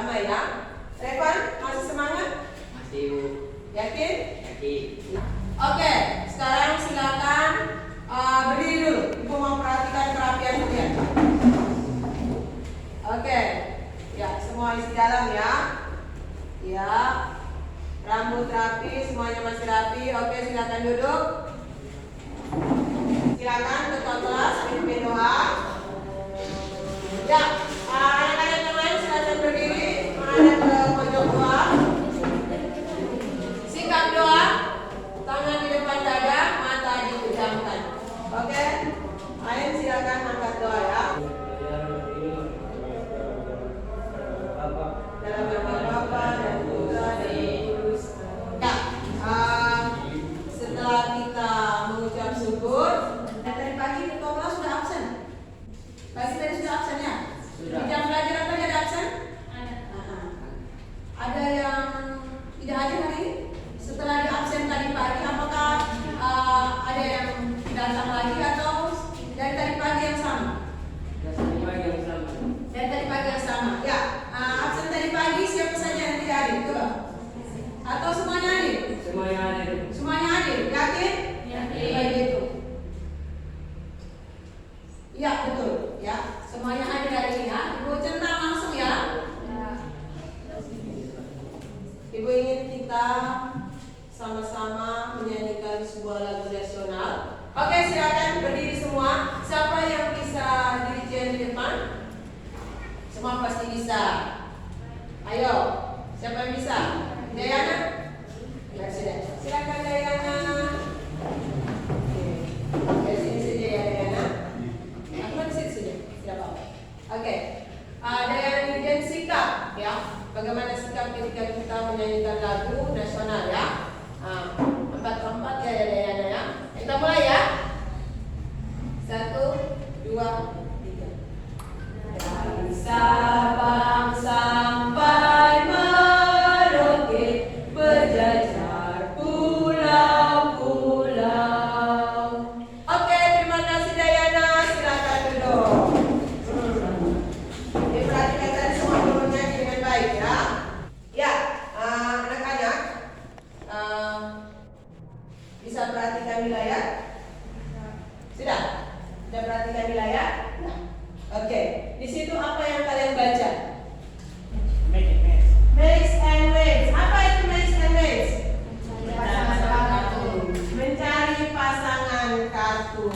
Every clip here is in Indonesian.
sama ya. Revan, masih semangat? Masih, Bu. Yakin? Yakin. Oke, sekarang silakan berdiri dulu. Ibu mau perhatikan kerapian kalian. Oke, ya semua isi dalam ya. Ya, rambut rapi, semuanya masih rapi. Oke, silakan duduk. Silakan ketua kelas pimpin doa. Ya, anak-anak yang lain silakan berdiri menghadap ke pojok doa. Sikap doa, tangan di depan dada, mata dipejamkan. Oke, lain silakan angkat doa ya. Dalam nama Bapa dan Putra dan Roh Kudus. Ya, setelah kita mengucap syukur, dari pagi ketua kelas sudah absen. Pagi tadi sudah absen ya? Sudah. Di jam belajar apa ada absen? Ada yang tidak hadir hari ini? Setelah di absen tadi pagi, apakah ada yang datang lagi atau dari tadi pagi yang sama? Dari tadi pagi yang sama. Ya, absen tadi pagi siapa saja yang tidak hadir? Coba. Atau semuanya hadir? Semuanya hadir. Semuanya hadir. Yakin? Yakin. Baik itu. Iya betul. Ya, semuanya hadir hari ini ya. Ibu centang langsung ya. Ibu ingin kita sama-sama menyanyikan sebuah lagu nasional. Oke, silakan berdiri semua. Siapa yang bisa dirijen di depan? Semua pasti bisa. Ayo, siapa yang bisa? Dayana? Ya, sudah. Silakan Dayana. Oke, sini saja ya Dayana. Aku di situ saja. Tidak apa-apa. Oke. Dayana dan sikap ya. Bagaimana sikap ketika kita menyanyikan lagu nasional ya? 4-4 ya Dayana ya. Kita mulai ya. 1, 2, 3. Dari Sabang sampai Merauke berjajar pulau-pulau. Oke, terima kasih Dayana. Silakan duduk. Diperhatikan tadi semua belum menyanyi dengan baik ya. Ya, anak-anak bisa perhatikan wilayah? Sudah? Sudah perhatikan wilayah? Nah. Oke, di situ apa yang kalian baca? Mix and match. Apa itu mix and match? Mencari pasangan kartu.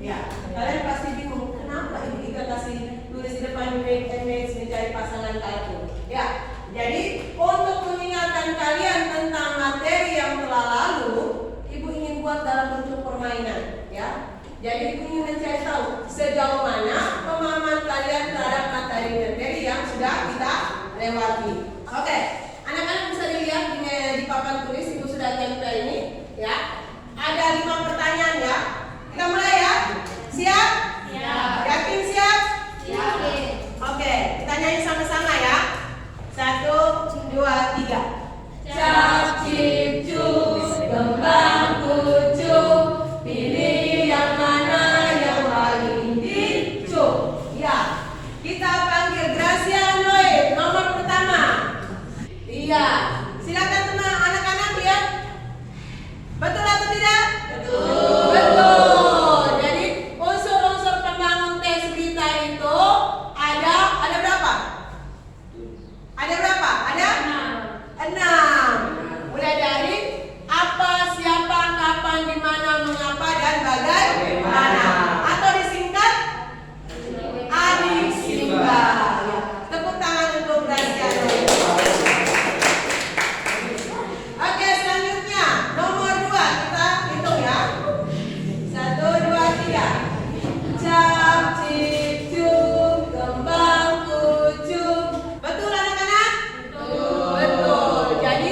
Ya, kalian pasti bingung kenapa Ibu Ika kasih tulis di depan mix and match mencari pasangan kartu. Ya, jadi untuk mengingatkan kalian tentang materi yang telah lalu, Ibu ingin buat dalam bentuk permainan. Ya, jadi Ibu ingin mencari tahu sejauh mana pemahaman kalian terhadap materi-materi yang sudah kita lewati. Oke, anak-anak bisa dilihat di papan tulis Ibu sudah tempel ini. Ya, ada 5 pertanyaan ya. Kita mulai ya. Siap? Siap. Yakin siap? Yakin. Oke, kita nyanyi sama-sama ya. 1, 2, 3. Cap cip cup, kembang kucup, pilih yang mana yang paling dicup. Ya, kita panggil Gracia Noe, nomor pertama. Iya, silakan teman anak-anak lihat. Betul atau tidak? Betul. Betul. Jadi unsur-unsur pembangun teks berita itu ada berapa? Ada berapa? Ada 6. Mulai dari apa, siapa, kapan, di mana, mengapa, dan bagaimana. Atau disingkat adik Simba. Ya. Tepuk tangan untuk Gracia. Oke, selanjutnya nomor 2 kita hitung ya. 1, 2, 3. Cap cip cup, kembang kucup. Betul anak-anak? Betul. Jadi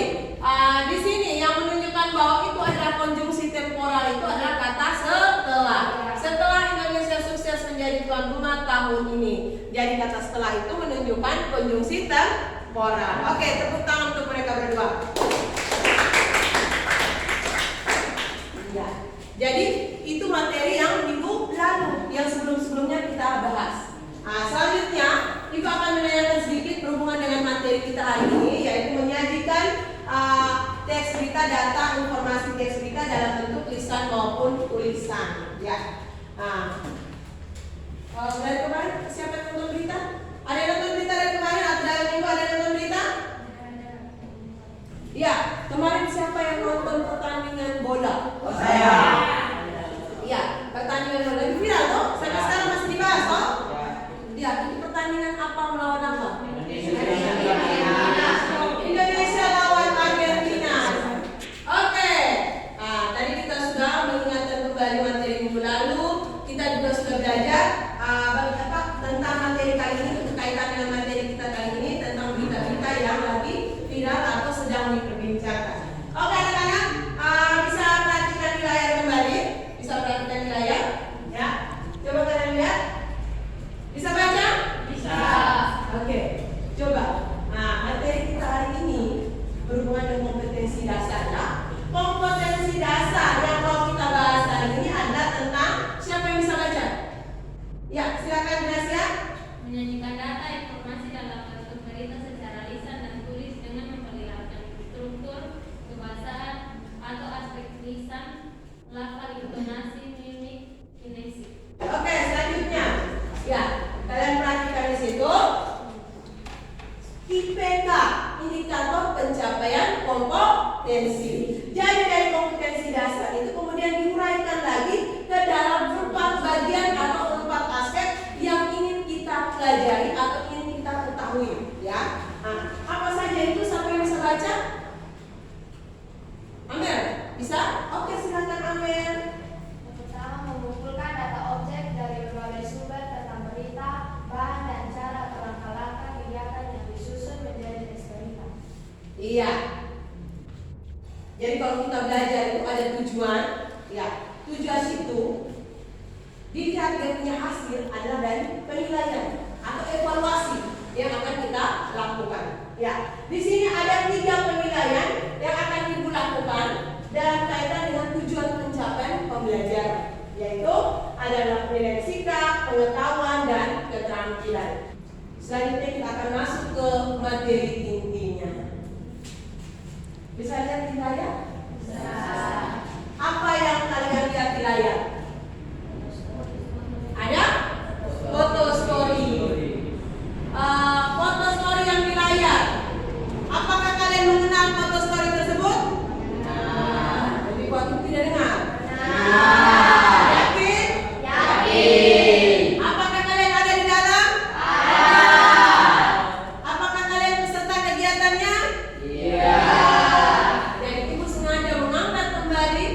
di sini yang menunjukkan bahwa itu adalah konjungsi temporal itu adalah kata setelah. Setelah Indonesia sukses menjadi tuan rumah tahun ini. Jadi kata setelah itu menunjukkan konjungsi temporal. Oke, tepuk tangan untuk mereka berdua. Ya. Jadi itu materi yang minggu lalu, yang sebelum-sebelumnya kita bahas. Selanjutnya Ibu akan menanyakan sedikit berhubungan dengan materi data informasi teks berita dalam bentuk lisan maupun tulisan. Ya. Nah, dari kemarin siapa yang nonton berita? Ada yang nonton berita dari kemarin atau dalam minggu ada yang nonton berita? Iya, kemarin siapa yang nonton pertandingan bola? Oh, saya. Iya, pertandingan bola lagi viral toh? Sampai sekarang masih dibahas toh? Iya, ini pertandingan apa melawan apa? Indonesia lawan Argentina. Oke. Nah, tadi kita sudah mengingatkan kembali materi minggu lalu. Kita juga sudah belajar tentang materi kali ini, berkaitan dengan materi kita kali ini tentang berita-berita yang lagi viral atau sedang diperbincangkan. Oke anak-anak, bisa perhatikan di layar kembali, bisa perhatikan di layar, ya. Coba kalian lihat, bisa baca? Bisa. Oke, coba. Nah, materi kita hari ini berhubungan dengan kompetensi dasar, ya. Kompetensi dasar yang mau kita bahas hari ini adalah tentang siapa yang bisa baca? Ya, silakan Gracia. Menyanyikan data informasi dalam bentuk berita secara lisan dan tulis dengan memperlihatkan struktur, kebahasaan atau aspek lisan, lafal, intonasi, mimik, kinesis. Oke, selanjutnya. Ya, kalian perhatikan di situ. IPK, indikator pencapaian kompetensi. Jadi dari kompetensi dasar itu kemudian diuraikan lagi ke dalam 4 bagian atau 4 aspek yang ingin kita pelajari atau ingin kita ketahui, ya. Nah, apa saja itu? Siapa yang bisa baca? Amel, bisa? Oke, silakan Amel. Yang pertama, mengumpulkan data objek dari berbagai sumber tentang berita, bahan dan cara atau langkah-langkah kegiatan yang disusun menjadi teks berita. Iya. Jadi kalau kita belajar itu ada tujuan, ya. Tujuan itu dilihat dia punya hasil adalah dari penilaian atau evaluasi yang akan kita lakukan. Ya. Di sini ada 3 penilaian yang akan ibu lakukan dalam kaitan dengan tujuan pencapaian pembelajaran, yaitu adalah penilaian sikap, pengetahuan dan keterampilan. Selanjutnya kita akan masuk ke materi intinya. Bisa lihat di layar? Bisa. Apa yang kalian lihat di layar? Ada? Foto story. Foto story yang di layar. Apakah kalian mengenal foto story tersebut? Jadi waktu tidak dengar. Yakin? Yakin. Apakah kalian ada di dalam? Apakah kalian peserta kegiatannya? Iya. Jadi ibu sengaja mengangkat kembali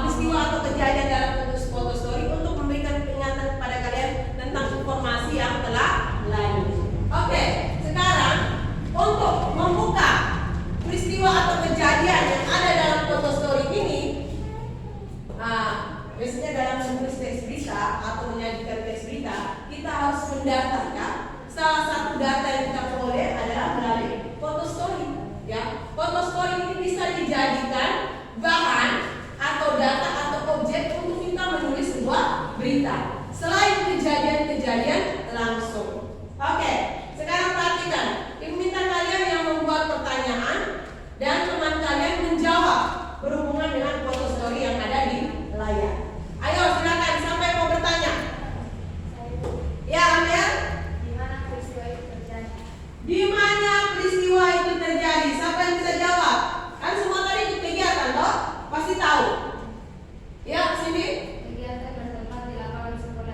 peristiwa atau kejadian dalam foto story untuk memberikan peringatan kepada kalian tentang informasi yang telah lalu. Oke, sekarang untuk membuka peristiwa atau kejadian yang ada dalam foto story ini, biasanya dalam menulis teks berita atau menyajikan teks berita, kita harus mendaftarkan. Salah satu data yang kita peroleh adalah melalui foto story. Ya, foto story ini bisa dijadikan bahan atau data atau objek untuk kita menulis sebuah berita selain kejadian-kejadian langsung. Oke, sekarang perhatikan. Ibu minta kalian yang membuat pertanyaan dan teman kalian menjawab berhubungan dengan foto story yang ada di layar. Ayo silakan, sampai mau bertanya. Ya, Amel. Di mana peristiwa itu terjadi? Di mana peristiwa itu terjadi? Siapa yang bisa jawab? Kan semua tadi ikut kegiatan, toh? Pasti tahu. Ya, sini. Kegiatan bertempat di lapangan sekolah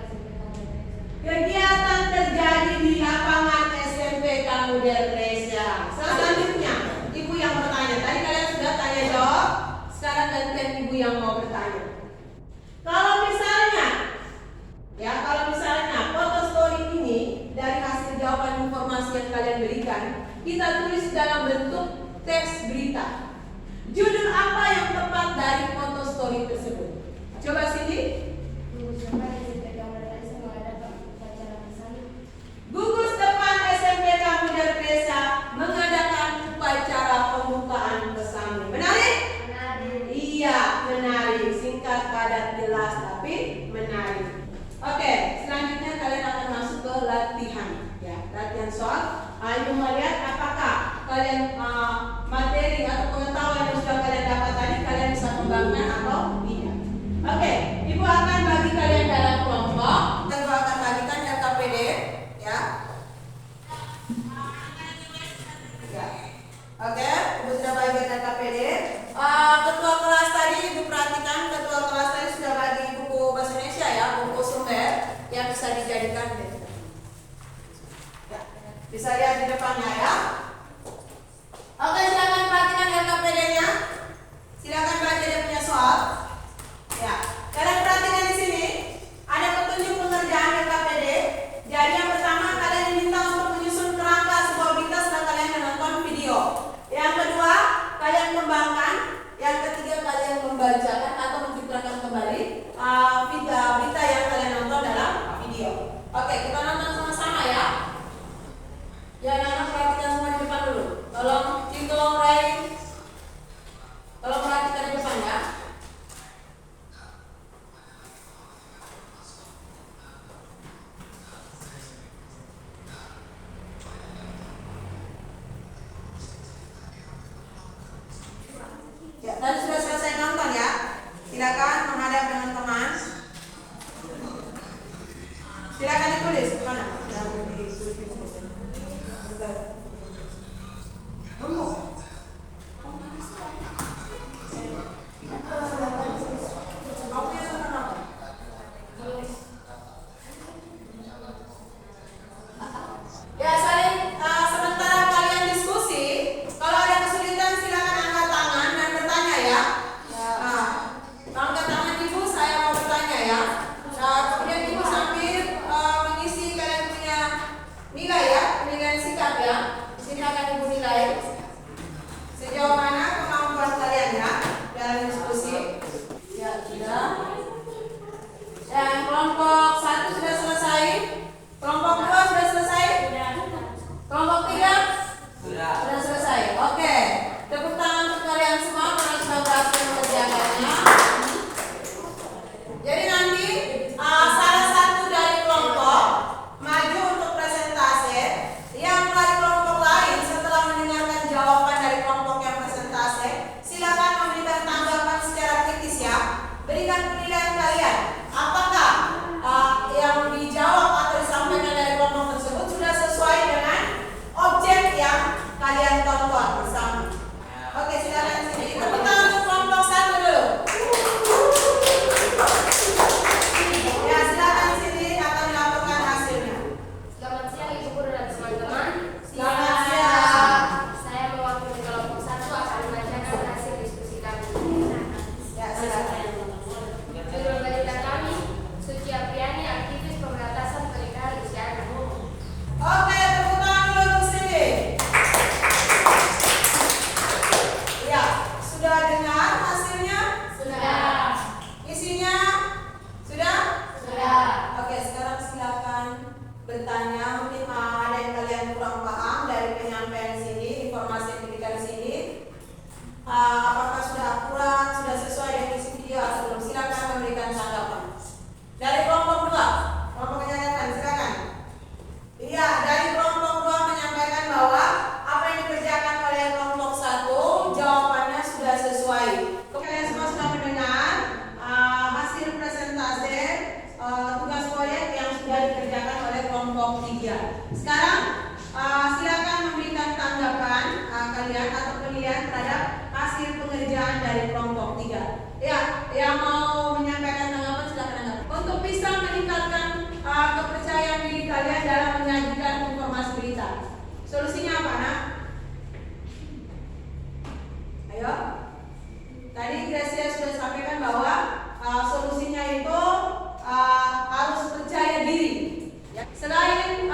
dijadikan ya, bisa lihat di depannya ya. Oke, silakan perhatikan LKPD-nya. Silakan baca dia punya soal. Ya, kalian perhatikan di sini ada petunjuk pengerjaan LKPD. Jadi yang pertama kalian diminta untuk menyusun kerangka sebuah berita setelah kalian menonton video. Yang kedua kalian kembangkan. Yang ketiga kalian membacakan atau menciptakan kembali berita yang kalian nonton dalam video. Oke, kita nonton sama-sama ya. Ya, anak perhatikan semua di depan dulu. Tolong Ray. Tolong perhatikan di depan ya. Ya, tadi sudah selesai nonton ya. Silakan menghadap dengan teman. Silakan ditulis mana? Yang ditulis. Ya, sementara kalian diskusi, kalau ada kesulitan silakan angkat tangan dan bertanya ya. Angkat tangan ibu, saya mau bertanya ya. Kemudian ibu sambil mengisi kalian punya nilai ya, penilaian sikap ya. Di sini akan ibu nilai sejauh mana kemampuan kalian ya dalam diskusi. Ya, sudah. Dan kelompok 1 sudah selesai. Kelompok 2 sudah selesai. Kelompok 3 sudah selesai. Oke, tepuk tangan untuk kalian semua karena sudah berhasil mengerjakannya. Jadi nanti salah satu dari kelompok maju untuk presentase. Yang dari kelompok lain setelah mendengarkan jawaban dari kelompok yang presentase, silakan memberikan tanggapan secara kritis ya. Berikan penilaian kalian. Apakah yang dijawab atau disampaikan dari kelompok tersebut sudah sesuai dengan objek yang kalian tonton bersama? Oke, silakan sini. Tepuk tangan untuk kelompok 1 dulu. Ya, silakan sini akan melaporkan hasilnya. Selamat siang Ibu Guru dan teman-teman. Selamat siang. Saya mewakili kelompok 1 akan membacakan hasil diskusi kami. Ya, silakan. Judul berita kami, Suci Apriani, aktivis pemberantasan pernikahan usia anak. Oke, tepuk tangan dulu untuk sini. Ya, sudah dengar hasilnya? Sudah. Isinya? Sudah? Sudah. Oke, sekarang silakan bertanya. Mungkin ada yang kalian kurang paham dari penyampaian sini, informasi yang diberikan sini. Apakah sudah akurat, sudah sesuai dengan isi video atau belum? Silakan memberikan tanggapan. Dari kelompok 2, kelompok kenyataan, silakan. Iya, dari kelompok 2 menyampaikan bahwa apa yang dikerjakan oleh kelompok 1 jawabannya sudah sesuai. Kalian semua sudah mendengar hasil presentase tugas proyek yang sudah dikerjakan oleh kelompok 3. Sekarang silakan memberikan tanggapan kalian atau penilaian terhadap hasil pengerjaan dari kelompok 3. Ya, yang mau menyampaikan tanggapan silakan angkat. Untuk bisa meningkatkan kepercayaan diri kalian dalam menyajikan informasi berita. Solusinya apa, Nak? Ayo. Tadi Gracia sudah sampaikan bahwa solusinya itu harus percaya diri. Ya. Selain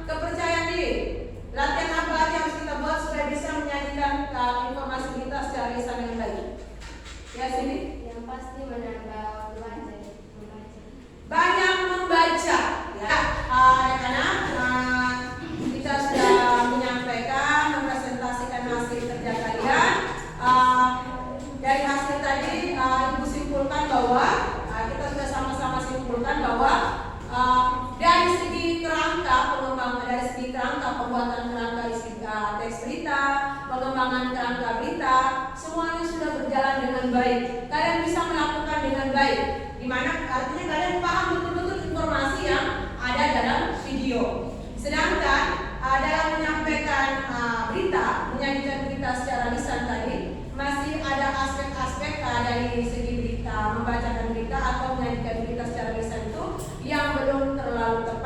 kepercayaan diri, latihan apa lagi yang harus kita buat supaya bisa menyajikan informasi berita secara lisan dengan baik? Ya, sini. Yang pasti menambah waktu Banyak membaca. Ya, anak-anak, kita sudah menyampaikan, mempresentasikan hasil kerja kalian. Dari hasil tadi, Ibu simpulkan bahwa kita sudah sama-sama simpulkan bahwa dari segi kerangka pengembangan, dari segi kerangka pembuatan kerangka isi teks berita, pengembangan kerangka berita, semuanya sudah berjalan dengan baik. Kalian bisa melakukan dengan baik, dimana artinya kalian paham betul-betul informasi yang ada dalam video. Sedangkan dalam menyampaikan berita, menyajikan berita secara lisan tadi, masih ada aspek-aspek dari segi berita, membacakan berita atau menyajikan berita secara lisan itu yang belum terlalu tepat.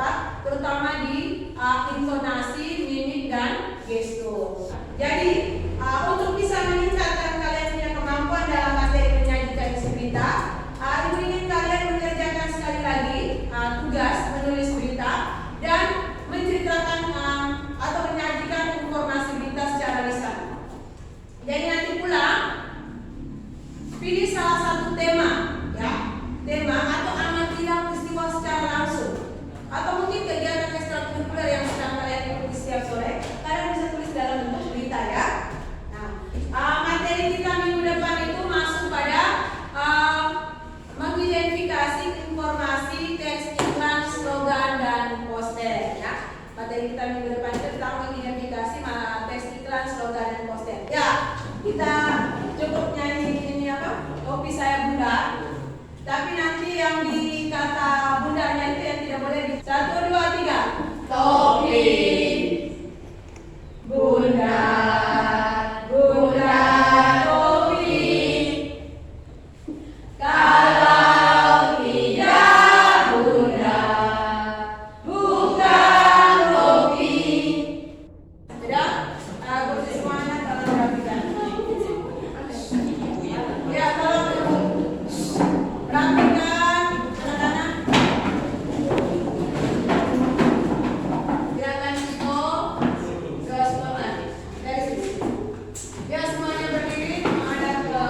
materi kita minggu depan itu tentang mengidentifikasi teks iklan, slogan dan poster. Ya, kita cukup nyanyi ini apa? Topi saya Bunda. Tapi nanti yang di kata bundanya itu yang tidak boleh di 1, 2, 3. Topi Bunda, Bunda topi. Kalau tidak Bunda, bukan topi. Sudah? Kursi semuanya tolong rapikan. Ya, tolong rapikan anak-anak. Gerakan itu ke sebelah dari sini. Ya, semuanya berdiri menghadap ke